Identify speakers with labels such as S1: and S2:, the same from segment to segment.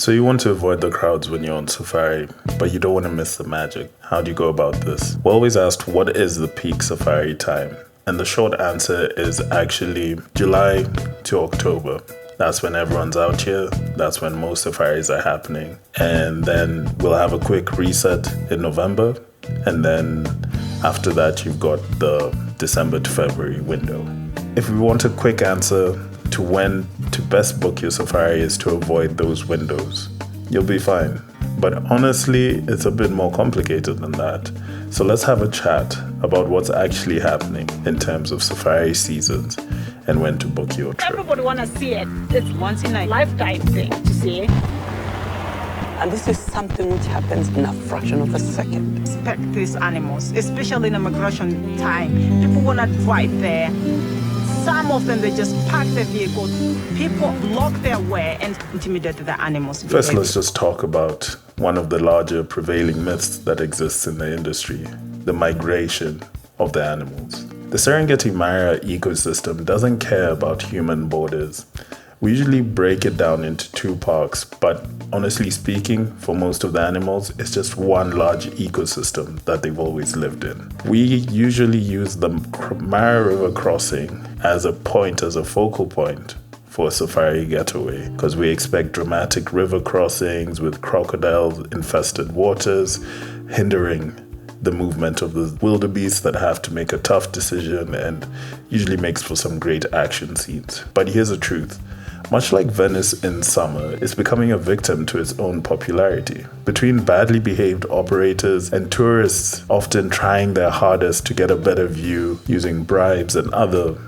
S1: So you want to avoid the crowds when you're on safari, but you don't want to miss the magic. How do you go about this? We're always asked, what is the peak safari time? And the short answer is actually July to October. That's when everyone's out here. That's when most safaris are happening. And then we'll have a quick reset in November. And then after that, you've got the December to February window. If we want a quick answer to when to best book your safari is to avoid those windows, you'll be fine. But honestly, it's a bit more complicated than that. So let's have a chat about what's actually happening in terms of safari seasons and when to book your trip.
S2: Everybody want to see it. It's once in a lifetime thing to see.
S3: And this is something which happens in a fraction of a second.
S2: Respect these animals, especially in the migration time. People want to drive there. Some of them, they just park their vehicles. People block their way and intimidate the animals.
S1: First, let's just talk about one of the larger prevailing myths that exists in the industry, the migration of the animals. The Serengeti Mara ecosystem doesn't care about human borders. We usually break it down into two parks, but honestly speaking, for most of the animals, it's just one large ecosystem that they've always lived in. We usually use the Mara River crossing as a focal point for a safari getaway, because we expect dramatic river crossings with crocodile-infested waters, hindering the movement of the wildebeest that have to make a tough decision and usually makes for some great action scenes. But here's the truth. Much like Venice in summer, it's becoming a victim to its own popularity. Between badly behaved operators and tourists often trying their hardest to get a better view using bribes and other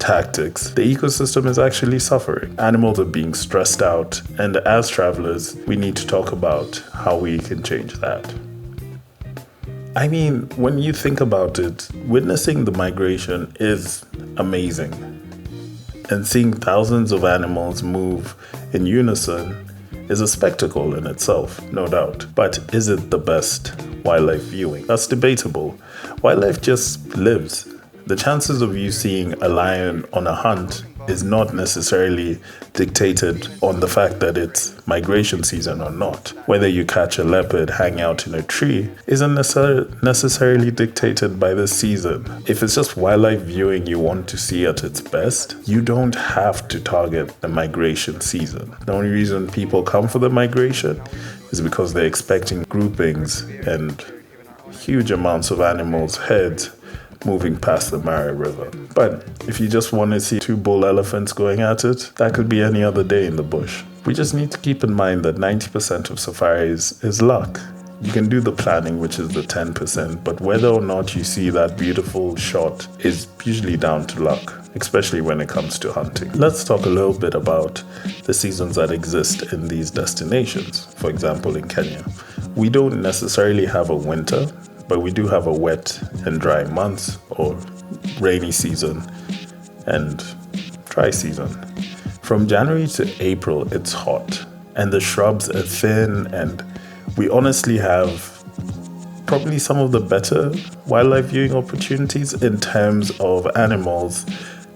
S1: tactics, the ecosystem is actually suffering. Animals are being stressed out, and as travelers, we need to talk about how we can change that. I mean, when you think about it, witnessing the migration is amazing. And seeing thousands of animals move in unison is a spectacle in itself, no doubt. But is it the best wildlife viewing? That's debatable. Wildlife just lives. The chances of you seeing a lion on a hunt is not necessarily dictated on the fact that it's migration season or not. Whether you catch a leopard hanging out in a tree isn't necessarily dictated by the season. If it's just wildlife viewing you want to see at its best, you don't have to target the migration season. The only reason people come for the migration is because they're expecting groupings and huge amounts of animals' heads moving past the Mara River. But if you just want to see two bull elephants going at it, that could be any other day in the bush. We just need to keep in mind that 90% of safaris is luck. You can do the planning, which is the 10%, but whether or not you see that beautiful shot is usually down to luck, especially when it comes to hunting. Let's talk a little bit about the seasons that exist in these destinations. For example, in Kenya, we don't necessarily have a winter, but we do have a wet and dry months, or rainy season and dry season. From January to April, it's hot and the shrubs are thin, and we honestly have probably some of the better wildlife viewing opportunities in terms of animals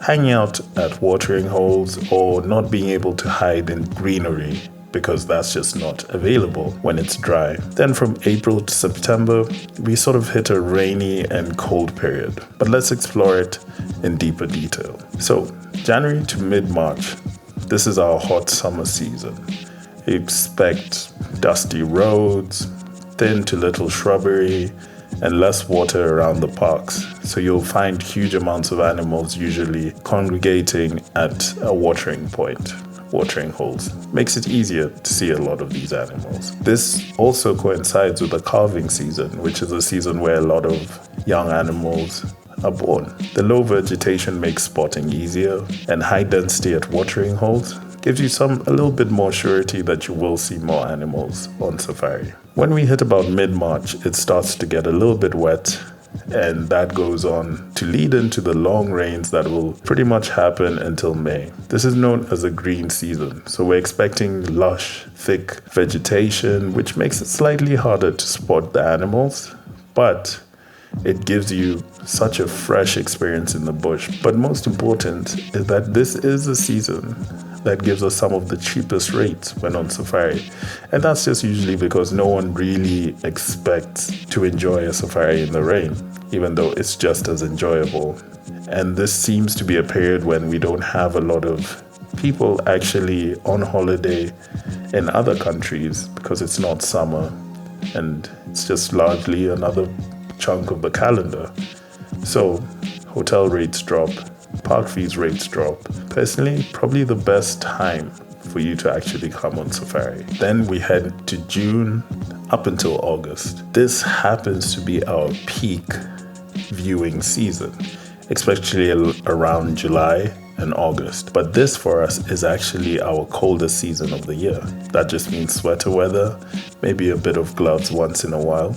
S1: hanging out at watering holes or not being able to hide in greenery, because that's just not available when it's dry. Then from April to September, we sort of hit a rainy and cold period. But let's explore it in deeper detail. So January to mid-March, this is our hot summer season. Expect dusty roads, thin to little shrubbery, and less water around the parks. So you'll find huge amounts of animals usually congregating at a watering point. Watering holes makes it easier to see a lot of these animals. This also coincides with the calving season, which is a season where a lot of young animals are born. The low vegetation makes spotting easier, and high density at watering holes gives you a little bit more surety that you will see more animals on safari. When we hit about mid-March, it starts to get a little bit wet, and that goes on to lead into the long rains that will pretty much happen until May. This is known as a green season, so we're expecting lush, thick vegetation, which makes it slightly harder to spot the animals, but it gives you such a fresh experience in the bush. But most important is that this is a season that gives us some of the cheapest rates when on safari. And that's just usually because no one really expects to enjoy a safari in the rain, even though it's just as enjoyable. And this seems to be a period when we don't have a lot of people actually on holiday in other countries because it's not summer and it's just largely another chunk of the calendar. So hotel rates drop, park fees rates drop. Personally, probably the best time for you to actually come on safari. Then we head to June up until August. This happens to be our peak viewing season, especially around July and August. But this for us is actually our coldest season of the year. That just means sweater weather, maybe a bit of gloves once in a while,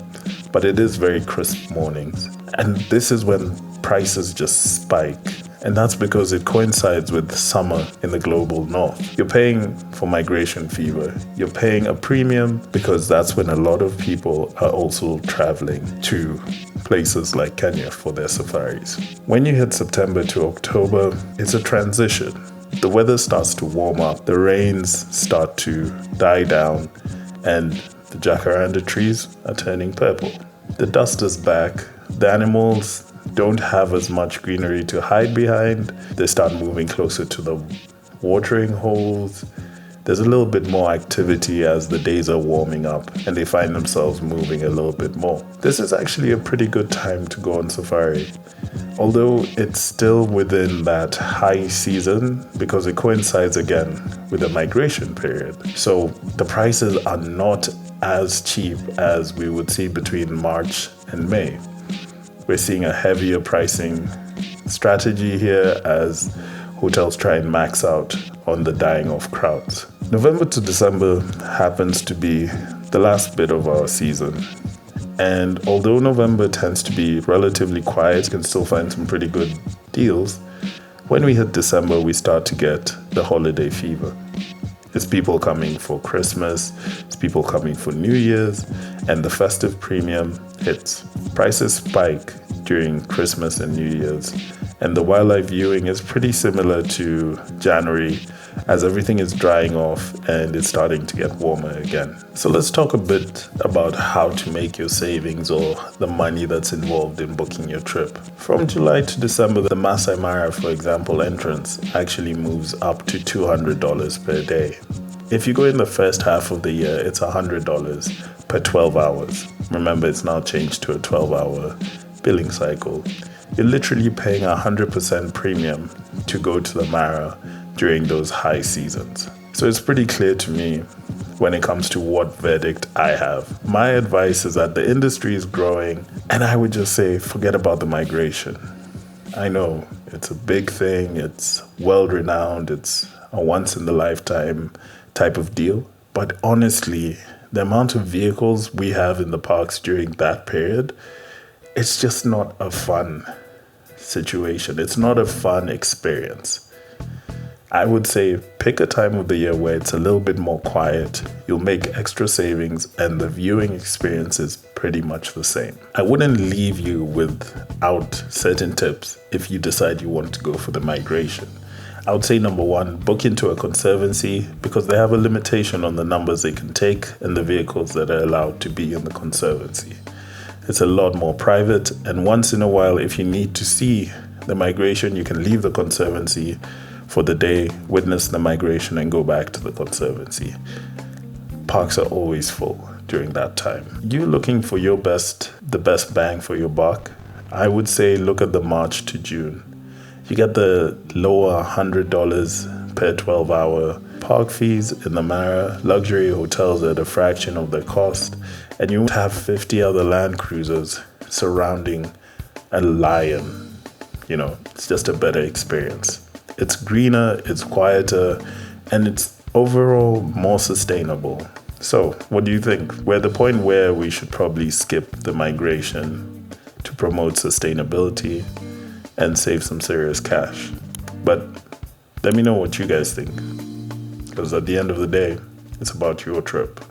S1: but it is very crisp mornings. And this is when prices just spike. And that's because it coincides with summer in the global north. You're paying for migration fever. You're paying a premium because that's when a lot of people are also traveling to places like Kenya for their safaris. When you hit September to October, it's a transition. The weather starts to warm up, the rains start to die down, and the jacaranda trees are turning purple. The dust is back. The animals don't have as much greenery to hide behind. They start moving closer to the watering holes. There's a little bit more activity as the days are warming up and they find themselves moving a little bit more. This is actually a pretty good time to go on safari, although it's still within that high season because it coincides again with the migration period. So the prices are not as cheap as we would see between March and May. We're seeing a heavier pricing strategy here as hotels try and max out on the dying off crowds. November to December happens to be the last bit of our season. And although November tends to be relatively quiet, you can still find some pretty good deals. When we hit December, we start to get the holiday fever. It's people coming for Christmas, it's people coming for New Year's, and the festive premium hits. Prices spike during Christmas and New Year's, and the wildlife viewing is pretty similar to January as everything is drying off and it's starting to get warmer again. So let's talk a bit about how to make your savings or the money that's involved in booking your trip. From July to December, the Masai Mara, for example, entrance actually moves up to $200 per day. If you go in the first half of the year, it's $100 per 12 hours. Remember, it's now changed to a 12-hour billing cycle. You're literally paying 100% premium to go to the Mara during those high seasons. So it's pretty clear to me when it comes to what verdict I have. My advice is that the industry is growing, and I would just say forget about the migration. I know it's a big thing, it's well-renowned, it's a once-in-the-lifetime type of deal, but honestly, the amount of vehicles we have in the parks during that period, it's just not a fun situation. It's not a fun experience. I would say pick a time of the year where it's a little bit more quiet, you'll make extra savings, and the viewing experience is pretty much the same. I wouldn't leave you without certain tips if you decide you want to go for the migration. I would say number one, book into a conservancy because they have a limitation on the numbers they can take and the vehicles that are allowed to be in the conservancy. It's a lot more private, and once in a while, if you need to see the migration, you can leave the conservancy for the day, witness the migration, and go back to the conservancy. Parks are always full during that time. You're looking for the best bang for your buck. I would say look at the March to June. You get the lower $100 per 12-hour park fees in the Mara, luxury hotels at a fraction of the cost, and you have 50 other Land Cruisers surrounding a lion. It's just a better experience. It's greener, it's quieter, and it's overall more sustainable. So, what do you think? We're at the point where we should probably skip the migration to promote sustainability and save some serious cash. But let me know what you guys think, because at the end of the day, it's about your trip.